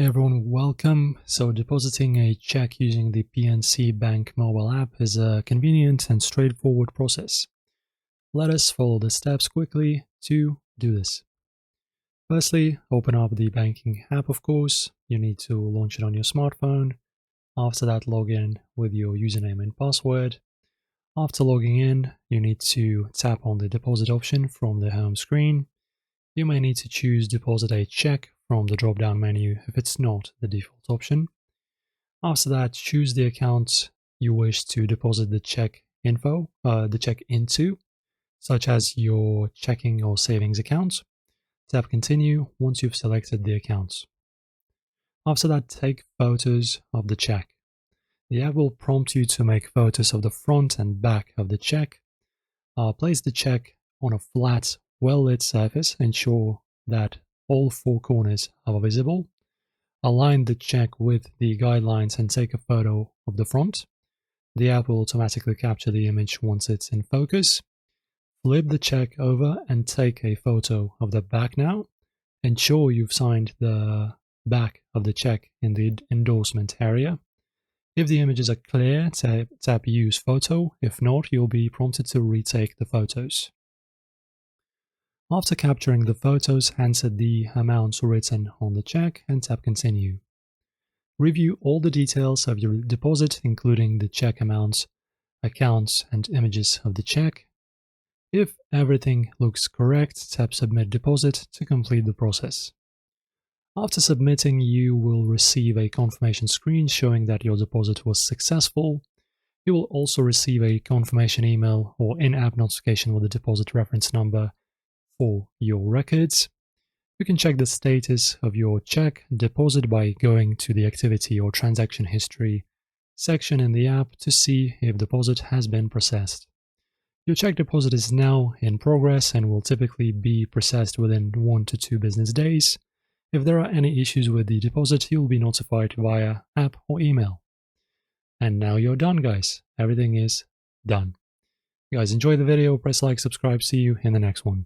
Hey everyone, welcome. So depositing a check using the PNC Bank mobile app is a convenient and straightforward process. Let us follow the steps quickly to do this. Firstly, open up the banking app, of course. You need to launch it on your smartphone. After that, log in with your username and password. After logging in, you need to tap on the deposit option from the home screen. You may need to choose deposit a check from the drop-down menu if it's not the default option. After that, choose the account you wish to deposit the check into, such as your checking or savings account. Tap continue once you've selected the account. After that, take photos of the check. The app will prompt you to make photos of the front and back of the check. Place the check on a flat, well-lit surface. Ensure that all four corners are visible. Align the check with the guidelines and take a photo of the front. The app will automatically capture the image once it's in focus. Flip the check over and take a photo of the back now. Ensure you've signed the back of the check in the endorsement area. If the images are clear, tap Use Photo. If not, you'll be prompted to retake the photos. After capturing the photos, answer the amounts written on the check and tap Continue. Review all the details of your deposit, including the check amounts, accounts, and images of the check. If everything looks correct, tap Submit Deposit to complete the process. After submitting, you will receive a confirmation screen showing that your deposit was successful. You will also receive a confirmation email or in-app notification with a deposit reference number for your records. You can check the status of your check deposit by going to the Activity or Transaction History section in the app to see if deposit has been processed. Your check deposit is now in progress and will typically be processed within 1 to 2 business days. If there are any issues with the deposit, you'll be notified via app or email. And now you're done, guys. Everything is done. You guys enjoy the video, press like, subscribe, see you in the next one.